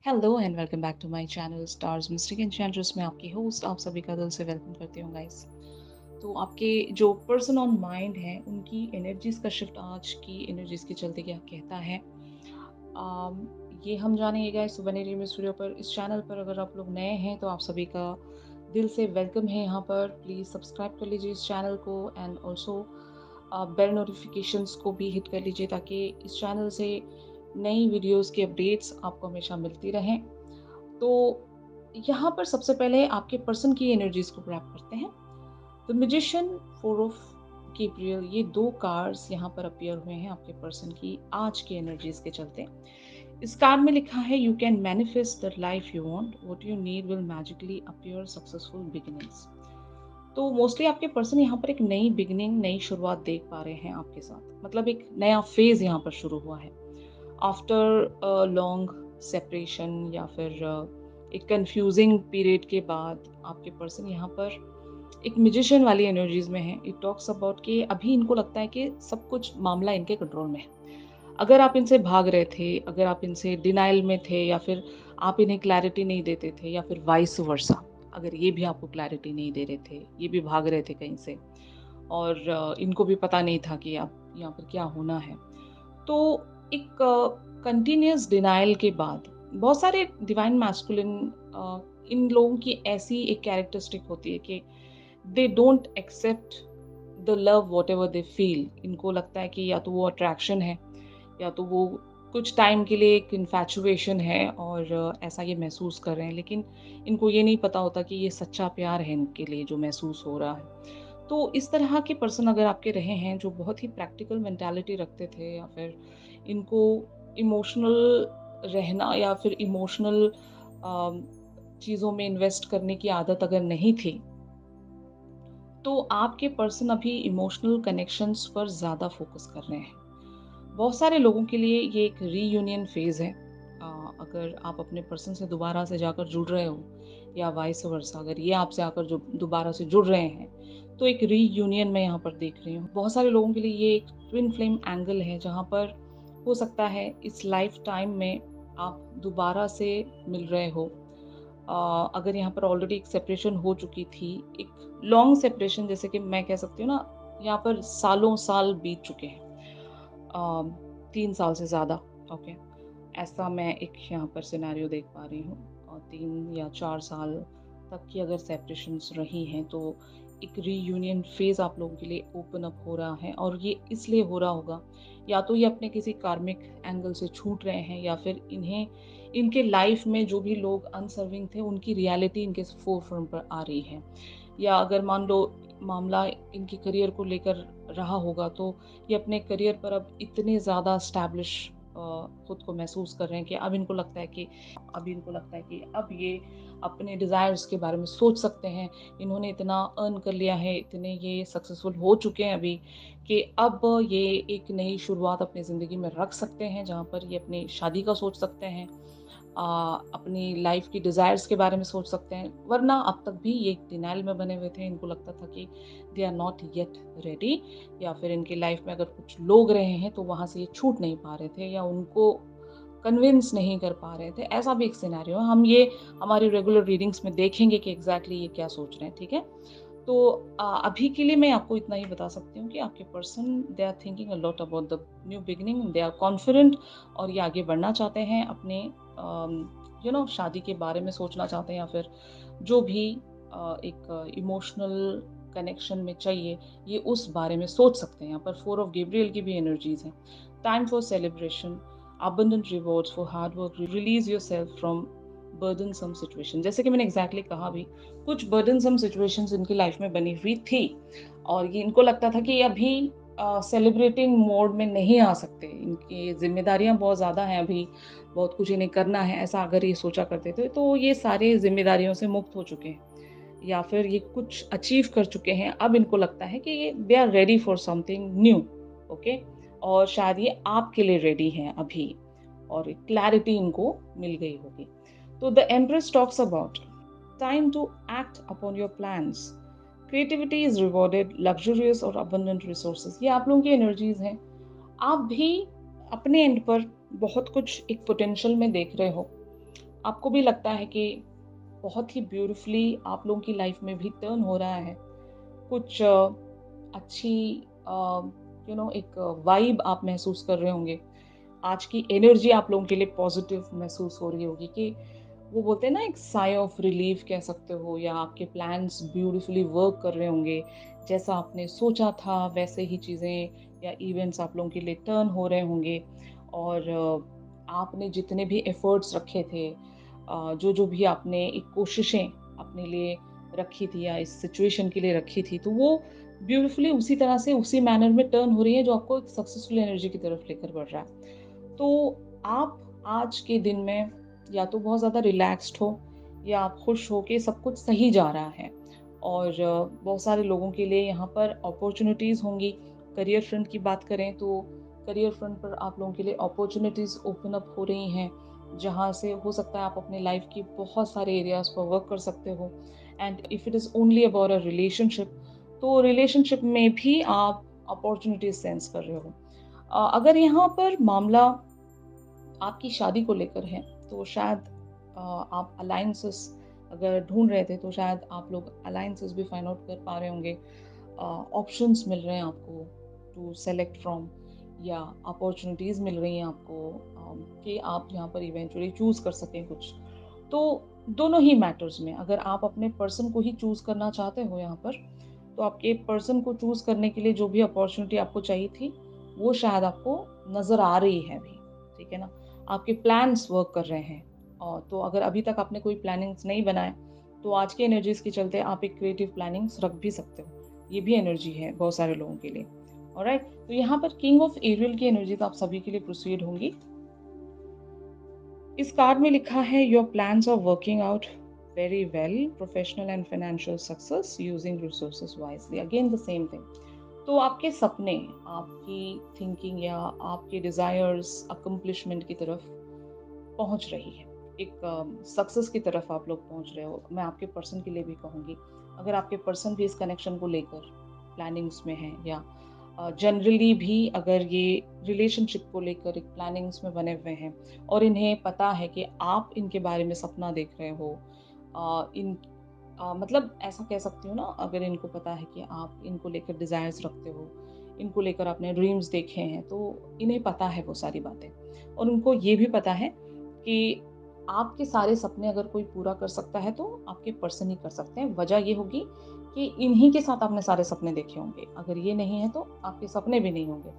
Hello and welcome back to my channel stars mystic enchantress में आपकी host आप सभी का दिल से वेलकम करती हूँ गाइस। तो आपके जो पर्सन ऑन माइंड है उनकी एनर्जीज का शिफ्ट आज की एनर्जीज के चलते क्या कहता है, ये हम जानेंगे गाइस। तो बने रहिए मेरे स्टूडियो पर। इस चैनल पर अगर आप लोग नए हैं तो आप सभी का दिल से वेलकम है यहाँ पर। प्लीज़ सब्सक्राइब कर लीजिए इस चैनल को एंड ऑल्सो बेल नोटिफिकेशंस को भी हिट कर लीजिए ताकि इस चैनल से नई वीडियोस की अपडेट्स आपको हमेशा मिलती रहें। तो यहाँ पर सबसे पहले आपके पर्सन की एनर्जीज को ग्रैब करते हैं। The magician, four of Gabriel, ये दो कार्ड्स यहाँ पर अपीयर हुए हैं आपके पर्सन की आज की एनर्जीज के चलते। इस कार्ड में लिखा है you can manifest the life you want, what you need will magically appear, successful beginnings. तो मोस्टली आपके पर्सन यहाँ पर एक नई बिगिनिंग, नई शुरुआत देख पा रहे हैं आपके साथ। मतलब एक नया फेज यहाँ पर शुरू हुआ है आफ्टर लॉन्ग सेपरेशन या फिर एक कंफ्यूजिंग पीरियड के बाद आपके पर्सन यहाँ पर एक म्यूजिशियन वाली एनर्जीज में है। इट टॉक्स अबाउट कि अभी इनको लगता है कि सब कुछ मामला इनके कंट्रोल में है। अगर आप इनसे भाग रहे थे, अगर आप इनसे डिनाइल में थे या फिर आप इन्हें क्लैरिटी नहीं देते थे या फिर वाइस वर्सा, अगर ये भी आपको क्लैरिटी नहीं दे रहे थे, ये भी भाग रहे थे कहीं से और इनको भी पता नहीं था कि आप यहाँ पर क्या होना है, तो एक कंटिन्यूअस डिनायल के बाद बहुत सारे डिवाइन मैस्कुलिन इन लोगों की ऐसी एक कैरेक्टरिस्टिक होती है कि they don't accept the love whatever they feel. इनको लगता है कि या तो वो अट्रैक्शन है या तो वो कुछ टाइम के लिए एक इन्फैचुएशन है और ऐसा ये महसूस कर रहे हैं, लेकिन इनको ये नहीं पता होता कि ये सच्चा प्यार है इनके लिए जो महसूस हो रहा है। तो इस तरह के पर्सन अगर आपके रहे हैं जो बहुत ही प्रैक्टिकल मेंटालिटी रखते थे या फिर इनको इमोशनल रहना या फिर इमोशनल चीज़ों में इन्वेस्ट करने की आदत अगर नहीं थी, तो आपके पर्सन अभी इमोशनल कनेक्शंस पर ज़्यादा फोकस कर रहे हैं। बहुत सारे लोगों के लिए ये एक रीयूनियन फेज़ है। अगर आप अपने पर्सन से दोबारा से जाकर जुड़ रहे हो या वाइस वर्सा, अगर ये आपसे आकर जो दोबारा से जुड़ रहे हैं, तो एक रीयूनियन मैं यहाँ पर देख रही हूँ। बहुत सारे लोगों के लिए ये एक ट्विन फ्लेम एंगल है जहाँ पर हो सकता है इस लाइफ टाइम में आप दोबारा से मिल रहे हो। अगर यहाँ पर ऑलरेडी एक सेपरेशन हो चुकी थी, एक लॉन्ग सेपरेशन, जैसे कि मैं कह सकती हूँ ना, यहाँ पर सालों साल बीत चुके हैं, 3 साल से ज़्यादा। ओके, ऐसा मैं एक यहाँ पर सिनेरियो देख पा रही हूँ। और 3 या 4 साल तक की अगर सेपरेशंस रही हैं तो एक रीयूनियन फेज़ आप लोगों के लिए ओपन अप हो रहा है। और ये इसलिए हो रहा होगा, या तो ये अपने किसी कार्मिक एंगल से छूट रहे हैं या फिर इन्हें इनके लाइफ में जो भी लोग अनसर्विंग थे उनकी रियलिटी इनके फोरफ्रंट पर आ रही है। या अगर मान लो मामला इनके करियर को लेकर रहा होगा, तो ये अपने करियर पर अब इतने ज़्यादा स्टैब्लिश खुद को महसूस कर रहे हैं कि अब ये अपने डिज़ायर्स के बारे में सोच सकते हैं। इन्होंने इतना अर्न कर लिया है, इतने ये सक्सेसफुल हो चुके हैं अभी, कि अब ये एक नई शुरुआत अपनी ज़िंदगी में रख सकते हैं जहाँ पर ये अपनी शादी का सोच सकते हैं, अपनी लाइफ की डिज़ायर्स के बारे में सोच सकते हैं। वरना अब तक भी ये डिनाइल में बने हुए थे। इनको लगता था कि they are not yet ready, या फिर इनकी लाइफ में अगर कुछ लोग रहे हैं तो वहाँ से ये छूट नहीं पा रहे थे या उनको कन्विंस नहीं कर पा रहे थे। ऐसा भी एक सिनेरियो है। हम ये हमारी रेगुलर रीडिंग्स में देखेंगे कि एग्जैक्टली ये क्या सोच रहे हैं। ठीक है, तो अभी के लिए मैं आपको इतना ही बता सकती हूँ कि आपके person, they are thinking a lot about the new beginning, they are confident और ये आगे बढ़ना चाहते हैं अपने शादी के बारे में सोचना चाहते हैं, या फिर जो भी एक इमोशनल कनेक्शन में चाहिए ये उस बारे में सोच सकते हैं। यहाँ पर फोर ऑफ गैब्रियल की भी एनर्जीज हैं। Time for celebration, abundant rewards for hard work, release yourself from burdensome situation। जैसे कि मैंने एग्जैक्टली कहा भी, कुछ burdensome situations इनकी लाइफ में बनी हुई थी और ये इनको लगता था कि ये अभी सेलिब्रेटिंग मोड में नहीं आ सकते, इनकी जिम्मेदारियां बहुत ज़्यादा हैं अभी, बहुत कुछ इन्हें करना है, ऐसा अगर ये सोचा करते थे तो ये सारे जिम्मेदारियों से मुक्त हो चुके हैं या फिर ये कुछ अचीव कर चुके हैं। अब इनको लगता है कि ये they are ready for something new. Okay, और शायद ये आपके लिए रेडी हैं अभी और क्लैरिटी इनको मिल गई होगी। तो the empress talks about time to act upon your plans, creativity is rewarded, luxurious और अबंडेंट रिसोर्सेज, ये आप लोगों की एनर्जीज हैं। आप भी अपने एंड पर बहुत कुछ एक पोटेंशियल में देख रहे हो। आपको भी लगता है कि बहुत ही ब्यूटीफुली आप लोगों की लाइफ में भी टर्न हो रहा है। कुछ अच्छी एक वाइब आप महसूस कर रहे होंगे। आज की एनर्जी आप लोगों के लिए पॉजिटिव महसूस हो रही होगी कि वो बोलते हैं ना, एक साइ ऑफ रिलीफ कह सकते हो, या आपके प्लान्स ब्यूटीफुली वर्क कर रहे होंगे। जैसा आपने सोचा था वैसे ही चीज़ें या इवेंट्स आप लोगों के लिए टर्न हो रहे होंगे। और आपने जितने भी एफर्ट्स रखे थे, जो भी आपने एक कोशिशें अपने लिए रखी थी या इस सिचुएशन के लिए रखी थी, तो वो ब्यूटीफुली उसी तरह से उसी मैनर में टर्न हो रही है, जो आपको एक सक्सेसफुल एनर्जी की तरफ लेकर बढ़ रहा है। तो आप आज के दिन में या तो बहुत ज़्यादा रिलैक्स्ड हो, या आप खुश हो कि सब कुछ सही जा रहा है। और बहुत सारे लोगों के लिए यहाँ पर अपॉर्चुनिटीज़ होंगी। करियर फ्रंट की बात करें तो करियर फ्रंट पर आप लोगों के लिए अपॉर्चुनिटीज़ ओपन अप हो रही हैं, जहाँ से हो सकता है आप अपने लाइफ की बहुत सारे एरियाज़ पर वर्क कर सकते हो। And if it is only about a relationship, तो रिलेशनशिप में भी आप अपॉर्चुनिटीज़ सेंस कर रहे हो। अगर यहाँ पर मामला आपकी शादी को लेकर है, तो शायद आप अलायंसेस अगर ढूँढ रहे थे, तो शायद आप लोग अलायंसेस भी फाइंड आउट कर पा रहे होंगे। ऑप्शंस मिल रहे हैं आपको टू सेलेक्ट फ्रॉम, या अपॉर्चुनिटीज़ मिल रही हैं आपको कि आप यहाँ पर इवेंचुअली चूज़ कर सकें कुछ। तो दोनों ही मैटर्स में अगर आप अपने पर्सन को ही चूज़ करना चाहते हो यहाँ पर, तो आपके पर्सन को चूज़ करने के लिए जो भी अपॉर्चुनिटी आपको चाहिए थी, वो शायद आपको नज़र आ रही है अभी, ठीक है ना? आपके प्लान्स वर्क कर रहे हैं। और तो अगर अभी तक आपने कोई प्लानिंग्स नहीं बनाए, तो आज की एनर्जीज़ के चलते आप एक क्रिएटिव प्लानिंग्स रख भी सकते हो। ये भी एनर्जी है बहुत सारे लोगों के लिए। ऑलराइट? तो यहाँ पर किंग ऑफ एरियल की एनर्जी तो आप सभी के लिए प्रोसीड होंगी। इस कार्ड में लिखा है, your plans are working out very well, professional and financial success using resources wisely. Again the same thing. तो आपके सपने, आपकी थिंकिंग या आपके डिजायर्स अकम्प्लिशमेंट की तरफ पहुंच रही है। एक सक्सेस की तरफ आप लोग पहुंच रहे हो। मैं आपके पर्सन के लिए भी कहूंगी, अगर आपके पर्सन भी इस कनेक्शन को लेकर प्लानिंग्स में है, या जनरली भी अगर ये रिलेशनशिप को लेकर एक प्लानिंग्स में बने हुए हैं, और इन्हें पता है कि आप इनके बारे में सपना देख रहे हो, इन मतलब ऐसा कह सकती हूँ ना, अगर इनको पता है कि आप इनको लेकर डिज़ायर्स रखते हो, इनको लेकर आपने ड्रीम्स देखे हैं, तो इन्हें पता है वो सारी बातें। और उनको ये भी पता है कि आपके सारे सपने अगर कोई पूरा कर सकता है, तो आपके पर्सन ही कर सकते हैं। वजह ये होगी कि इन्हीं के साथ आपने सारे सपने देखे होंगे। अगर ये नहीं है, तो आपके सपने भी नहीं होंगे।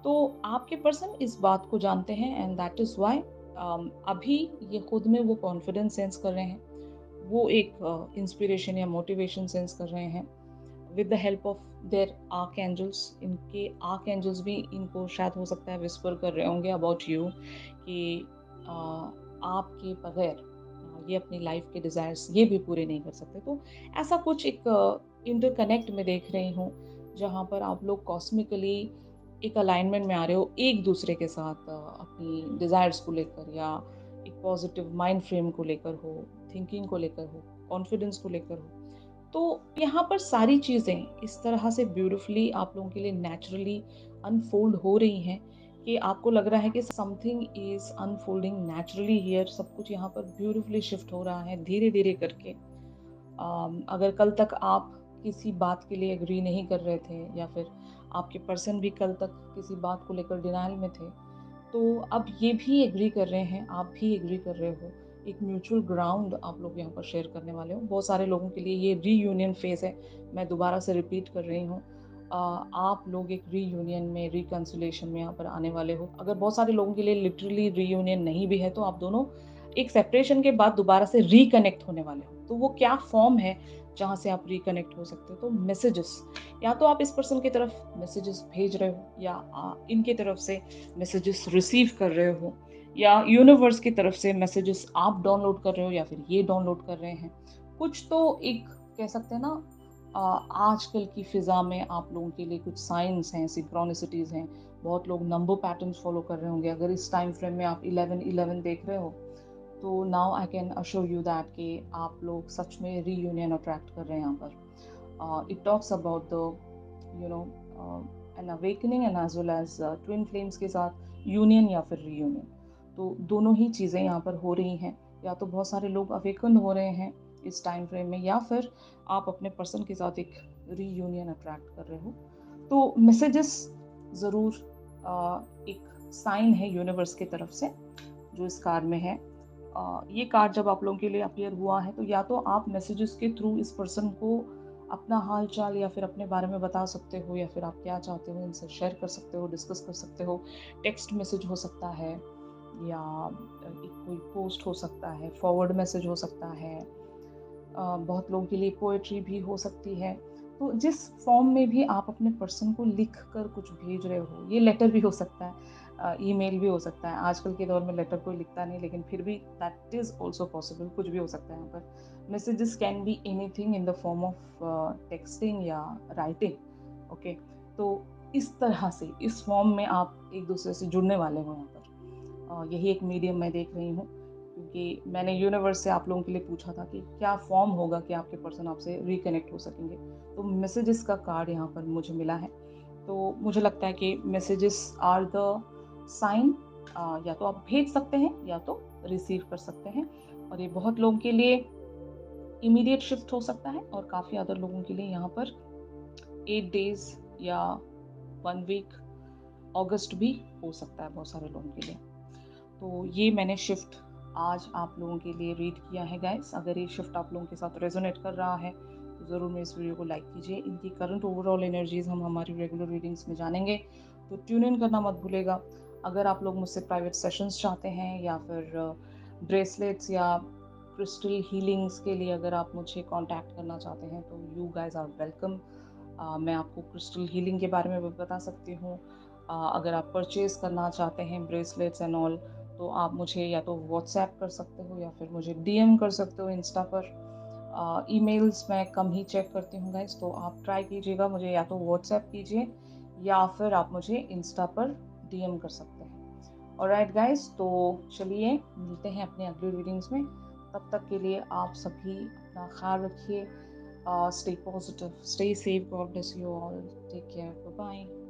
तो आपके पर्सन इस बात को जानते हैं, एंड दैट इज़ व्हाई अभी ये खुद में वो कॉन्फिडेंस सेंस कर रहे हैं। वो एक इंस्पिरेशन या मोटिवेशन सेंस कर रहे हैं with the help of their archangels. इनके आर्क एंजल्स भी इनको शायद हो सकता है विस्पर कर रहे होंगे अबाउट यू, कि आपके बगैर ये अपनी लाइफ के डिज़ायर्स ये भी पूरे नहीं कर सकते। तो ऐसा कुछ एक इंटरकनेक्ट में देख रही हूँ, जहाँ पर आप लोग कॉस्मिकली एक अलाइनमेंट में आ रहे हो एक दूसरे के साथ, अपनी डिज़ायर्स को लेकर, या एक पॉजिटिव माइंड फ्रेम को लेकर हो, थिंकिंग को लेकर हो, कॉन्फिडेंस को लेकर हो। तो यहाँ पर सारी चीज़ें इस तरह से ब्यूटीफुली आप लोगों के लिए नेचुरली अनफोल्ड हो रही हैं, कि आपको लग रहा है कि something is unfolding naturally here. सब कुछ यहाँ पर ब्यूटीफुली शिफ्ट हो रहा है धीरे धीरे करके। अगर कल तक आप किसी बात के लिए एग्री नहीं कर रहे थे, या फिर आपके पर्सन भी कल तक किसी बात को लेकर डिनायल में थे, तो अब ये भी एग्री कर रहे हैं, आप भी एग्री कर रहे हो। एक म्यूचुअल ग्राउंड आप लोग यहाँ पर शेयर करने वाले हो। बहुत सारे लोगों के लिए ये रीयूनियन फेज़ है। मैं दोबारा से रिपीट कर रही हूँ। आप लोग एक रीयूनियन में, रिकन्सिलिएशन में यहाँ पर आने वाले हो। अगर बहुत सारे लोगों के लिए लिटरली रीयूनियन नहीं भी है, तो आप दोनों एक सेपरेशन के बाद दोबारा से रिकनेक्ट होने वाले हो। तो वो क्या फॉर्म है जहाँ से आप रिकनेक्ट हो सकते हो? तो मैसेजेस, या तो आप इस पर्सन की तरफ मैसेजेस भेज रहे हो, या इनके तरफ से मैसेजेस रिसीव कर रहे हो, या यूनिवर्स की तरफ से मैसेजेस आप डाउनलोड कर रहे हो, या फिर ये डाउनलोड कर रहे हैं। कुछ तो एक कह सकते हैं ना, आजकल की फिजा में आप लोगों के लिए कुछ साइंस हैं, सिंक्रोनिसिटीज हैं। बहुत लोग नंबर पैटर्न्स फॉलो कर रहे होंगे। अगर इस टाइम फ्रेम में आप 11-11 देख रहे हो, तो now I can assure you that कि आप लोग सच में रीयूनियन अट्रैक्ट कर रहे हैं यहाँ पर। It talks about the you know an awakening, and as well as twin flames के साथ यूनियन या फिर रीयूनियन। तो दोनों ही चीज़ें यहाँ पर हो रही हैं। या तो बहुत सारे लोग अवेकन हो रहे हैं इस टाइम फ्रेम में, या फिर आप अपने पर्सन के साथ एक रीयूनियन अट्रैक्ट कर रहे हो। तो मैसेजेस ज़रूर एक साइन है यूनिवर्स की तरफ से जो इस कार्ड में है। ये कार्ड जब आप लोगों के लिए अपीयर हुआ है, तो या तो आप मैसेजेस के थ्रू इस पर्सन को अपना हाल चाल या फिर अपने बारे में बता सकते हो, या फिर आप क्या चाहते हो इनसे शेयर कर सकते हो, डिस्कस कर सकते हो। टेक्स्ट मैसेज हो सकता है, या एक कोई पोस्ट हो सकता है, फॉरवर्ड मैसेज हो सकता है। बहुत लोगों के लिए पोएट्री भी हो सकती है। तो जिस फॉर्म में भी आप अपने पर्सन को लिख कर कुछ भेज रहे हो, ये लेटर भी हो सकता है, ईमेल भी हो सकता है। आजकल के दौर में लेटर कोई लिखता नहीं, लेकिन फिर भी दैट इज़ ऑल्सो पॉसिबल, कुछ भी हो सकता है यहाँ पर। Messages can be anything in the form of texting या राइटिंग, ओके। तो इस तरह से, इस फॉर्म में आप एक दूसरे से जुड़ने वाले हो यहाँ पर। यही एक मीडियम मैं देख रही हूँ, क्योंकि मैंने यूनिवर्स से आप लोगों के लिए पूछा था कि क्या फॉर्म होगा कि आपके पर्सन आपसे रिकनेक्ट हो सकेंगे। तो मैसेजेस का कार्ड यहाँ पर मुझे मिला है। तो मुझे लगता है कि मैसेजेस आर द साइन। या तो आप भेज सकते हैं या तो रिसीव कर सकते हैं। और ये बहुत लोगों के लिए इमीडिएट शिफ्ट हो सकता है, और काफ़ी अदर लोगों के लिए यहाँ पर 8 डेज या 1 वीक, अगस्त भी हो सकता है बहुत सारे लोगों के लिए। तो ये मैंने शिफ्ट आज आप लोगों के लिए रीड किया है गाइस। अगर ये शिफ्ट आप लोगों के साथ रेजोनेट कर रहा है, तो ज़रूर मेरे इस वीडियो को लाइक कीजिए। इनकी करंट ओवरऑल एनर्जीज हम हमारी रेगुलर रीडिंग्स में जानेंगे, तो ट्यून इन करना मत भूलेगा। अगर आप लोग मुझसे प्राइवेट सेशंस चाहते हैं, या फिर ब्रेसलेट्स या क्रिस्टल हीलिंग्स के लिए अगर आप मुझे कांटेक्ट करना चाहते हैं, तो यू गाइस आर वेलकम। मैं आपको क्रिस्टल हीलिंग के बारे में भी बता सकती हूँ। अगर आप परचेज़ करना चाहते हैं ब्रेसलेट्स एंड ऑल, तो आप मुझे या तो व्हाट्सएप कर सकते हो, या फिर मुझे डीएम कर सकते हो इंस्टा पर। ईमेल्स मैं कम ही चेक करती हूँ गाइस, तो आप ट्राई कीजिएगा, मुझे या तो व्हाट्सएप कीजिए, या फिर आप मुझे इंस्टा पर डीएम कर सकते हैं। ऑलराइट गाइस, तो चलिए मिलते हैं अपने अगली रीडिंग्स में। तब तक के लिए आप सभी अपना ख्याल रखिए। Stay positive, stay safe, god bless you all, take care, bye bye.